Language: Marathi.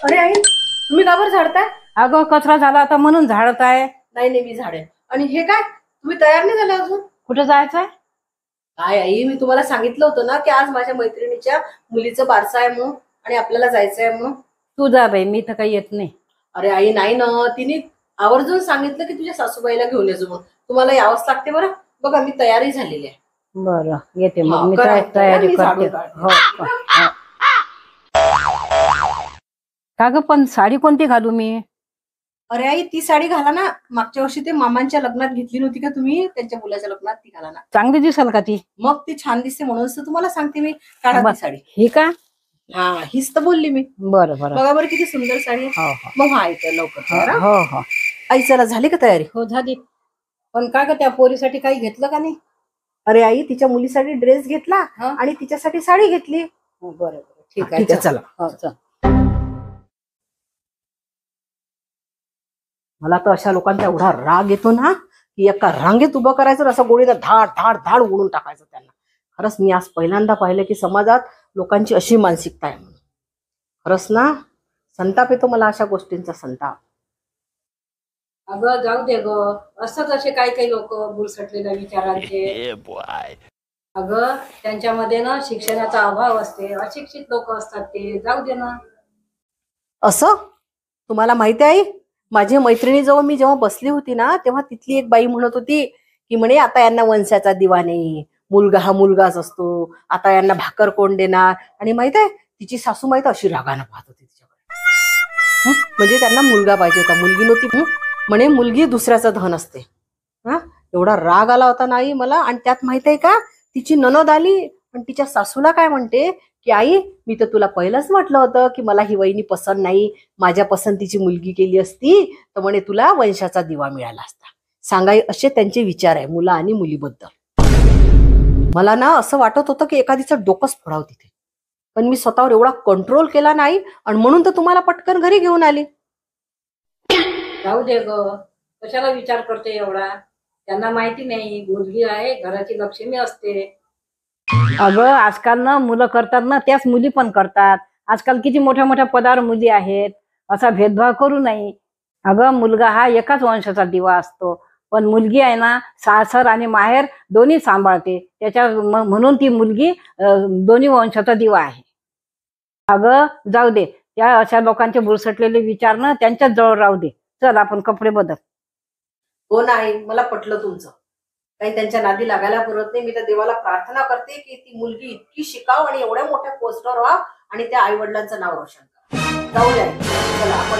अरे आई, तुम्ही का बरं झाडताय? अगं कचरा झाला आता म्हणून झाडत आहे. नाही नाही, मी झाडेन. आणि हे काय, तुम्ही तयार नाही झाले अजून? कुठं जायचंय? काय आई, मी तुम्हाला सांगितलं होतं ना की आज माझ्या मैत्रिणीच्या मुलीचं बारसं आहे म्हणून, आणि आपल्याला जायचं आहे म्हणून. तू जा बाई, मी तर काही येत नाही. अरे आई नाही ना, तिने आवर्जून सांगितलं की तुझ्या सासूबाईला घेऊन येजो म्हणून. तुम्हाला यावंच लागते बरं. बघा मी तयारी झालेली आहे. बरं येते मग, मी करा, तयारी मी करते. झाडून काढते. हो हो. का ग पण साडी कोणती घालू मी? अरे आई, ती साडी घाला ना. मागच्या वर्षी ते मामांच्या लग्नात घेतली नव्हती का तुम्ही, त्यांच्या मुलाच्या लग्नात? ती घाला ना. चांगली दिसेल का ती? मग ती छान दिसते म्हणून तुम्हाला सांगते मी, काढा ती साडी. ही का? हा, हीच तर बोलली मी. बरं बरं. बघा बरं किती सुंदर साडी आहे. हो हो मग हा इथं लवकर तयार हा. हो हो आई चला, झाली का तयारी? हो झाली. पण का ग त्या पोरीसाठी काही घेतलं का नाही? अरे आई, तिच्या मुलीसाठी ड्रेस घेतला हा? आणि तिच्यासाठी साडी घेतली. हो, बरं बरं ठीक ठीक आहे आहे, चला. हो चल. मला तर अशा लोकांचा एवढा राग येतो ना की एका रांगेत उभं करायचं, असं गोळीनं धाड धाड धाड ओढून टाकायचं त्यांना. खरंच मी आज पहिल्यांदा पाहिलं की समाजात लोकांची अशी मानसिकता आहे म्हणून. खरंच ना, संताप येतो मला अशा गोष्टींचा, संताप. अगं जाऊ दे ग, असतात असे काही काही लोक बुरसटलेल्या विचारांचे. अगं त्यांच्यामध्ये ना शिक्षणाचा अभाव असते, अशिक्षित लोक असतात ते. जाऊ दे ना. असं तुम्हाला माहिती आहे, माझी मैत्रिणीजवळ मी जेव्हा बसली होती ना, तेव्हा तिथली एक बाई म्हणत होती की म्हणे आता यांना वंशाचा दिवा नाही, मुलगा हा मुलगाच असतो, आता यांना भाकर कोण देणार. आणि माहित आहे, तिची सासू माहित अशी रागानं पाहत होती तिच्याकडे. म्हणजे त्यांना मुलगा पाहिजे होता, मुलगी नव्हती. म्हणे मुलगी दुसऱ्याचं धन असते. हा, एवढा राग आला होता नाही मला. आणि त्यात माहित आहे का, तिची ननद आली पण तिच्या सासूला काय म्हणते की आई, मी तर तुला पहिलंच म्हटलं होतं की मला ही वहिनी पसंत नाही, माझ्या पसंतीची मुलगी केली असती तर म्हणे तुला वंशाचा दिवा मिळाला असता. सांगाई असे त्यांचे विचार आहे मुला आणि मुलीबद्दल. मला ना असं वाटत होतं की एखादीचं डोकंच फोडावं तिथे. पण मी स्वतःवर एवढा कंट्रोल केला नाही, आणि म्हणून तर तुम्हाला पटकन घरी घेऊन आली. जाऊ दे ग, कशाला विचार करते एवढा? त्यांना माहिती नाही मुलगी आहे घराची लक्ष्मी असते. अगं आजकाल ना मुलं करतात ना, त्याच मुली पण करतात. आजकाल किती मोठ्या मोठ्या पदावर मुली आहेत. असा भेदभाव करू नये. अगं मुलगा हा एकाच वंशाचा दिवा असतो, पण मुलगी आहे ना सासर आणि माहेर दोन्ही सांभाळते. त्याच्या म्हणून ती मुलगी दोन्ही वंशाचा दिवा आहे. अगं जाऊ दे, त्या अशा लोकांचे बुरसटलेले विचार ना त्यांच्याच जवळ राहू दे. चल आपण कपडे बदल. हो नाही, मला पटलं तुमचं. काही त्यांच्या नादी लागायला पुरत नाही. मी तर देवाला प्रार्थना करते की ती मुलगी इतकी शिकाव आणि एवढ्या मोठ्या पोस्टवर व्हा आणि त्या आई वडिलांचं नाव रोशन करा. जाऊ द्या, चला आपण